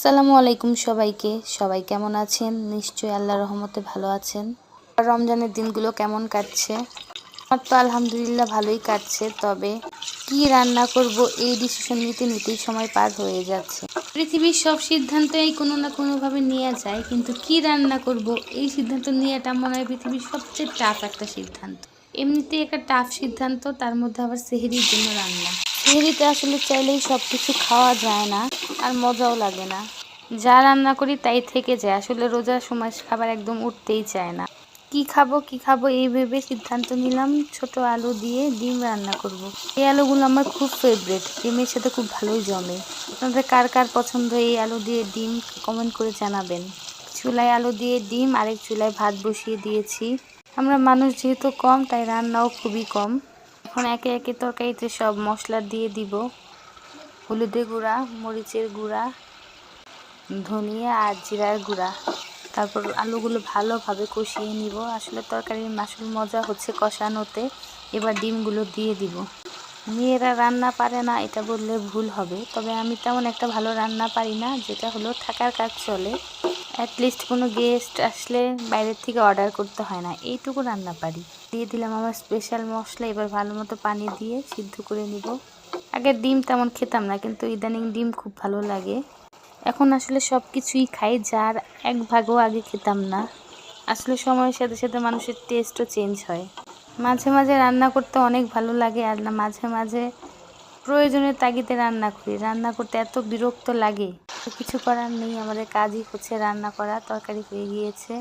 আসসালামু আলাইকুম সবাইকে। সবাই কেমন আছেন? নিশ্চয়ই আল্লাহর রহমতে ভালো আছেন। রমজানের দিনগুলো কেমন কাটছে? আমার তো আলহামদুলিল্লাহ ভালোই কাটছে। তবে কি রান্না করব এই ডিসিশন নিতে নিতেই সময় পার হয়ে যাচ্ছে। পৃথিবীর সব সিদ্ধান্তই কোনো না কোনোভাবে নেওয়া যায়, কিন্তু কি রান্না করব এই সিদ্ধান্ত নেওয়াটা মনে হয় পৃথিবীর সবচেয়ে টাফ একটা সিদ্ধান্ত। এমনিতেই একটা টাফ সিদ্ধান্ত, তার মধ্যে আবার সেহরির জন্য রান্না। সেহরিতে আসলে চাইলেই সব কিছু খাওয়া যায় না, আর মজাও লাগে না। যা রান্না করি তাই থেকে যায়। আসলে রোজার সময় খাবার একদম উঠতেই চায় না। কি খাবো এই ভেবে সিদ্ধান্ত নিলাম ছোট আলু দিয়ে ডিম রান্না করব। এই আলুগুলো আমার খুব ফেভারিট, ডিমের সাথে খুব ভালোই জমে। আপনাদের কার কার পছন্দ এই আলু দিয়ে ডিম, কমেন্ট করে জানাবেন। চুলায় আলু দিয়ে ডিম, আরেক চুলায় ভাত বসিয়ে দিয়েছি। আমরা মানুষ যেহেতু কম, তাই রান্নাও খুবই কম। এখন একে একে তরকারিতে সব মশলা দিয়ে দিব। হলুদের গুঁড়া, মরিচের গুঁড়া, ধনিয়া আর জিরার গুঁড়া। তারপর আলুগুলো ভালোভাবে কষিয়ে নিব। আসলে তরকারির আসল মজা হচ্ছে কষানোতে। এবার ডিমগুলো দিয়ে দিব। মেয়েরা রান্না পারে না এটা বললে ভুল হবে, তবে আমি তেমন একটা ভালো রান্না পারি না, যেটা হলো থাকার কাজ চলে। অ্যাটলিস্ট কোনো গেস্ট আসলে বাইরের থেকে অর্ডার করতে হয় না, এইটুকু রান্না পারি। দিয়ে দিলাম আমার স্পেশাল মশলা। এবার ভালো মতো পানি দিয়ে সিদ্ধ করে নিব। আগে ডিম তেমন খেতাম না, কিন্তু ইদানিং ডিম খুব ভালো লাগে। এখন আসলে সব কিছুই খাই, যার এক ভাগও আগে খেতাম না। আসলে সময়ের সাথে সাথে মানুষের টেস্টও চেঞ্জ হয়। মাঝে মাঝে রান্না করতে অনেক ভালো লাগে, আর না মাঝে মাঝে প্রয়োজনের তাগিদে রান্না করি। রান্না করতে এত বিরক্ত লাগে, কিছু করার নেই। আমাদের কাজই হচ্ছে রান্না করা। তরকারি হয়ে গিয়েছে।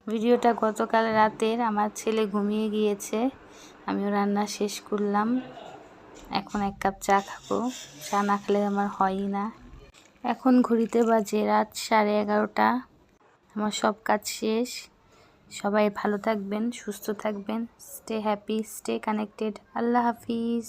ভিডিওটা গতকাল রাতের। আমার ছেলে ঘুমিয়ে গিয়েছে, আমিও রান্না শেষ করলাম। এখন এক কাপ চা খাবো। চা না খেলে আমার হয়ই না। এখন ঘড়িতে বাজে রাত 11:30। আমার সব কাজ শেষ। সবাই ভালো থাকবেন, সুস্থ থাকবেন। Stay happy, stay connected. আল্লাহ হাফিজ।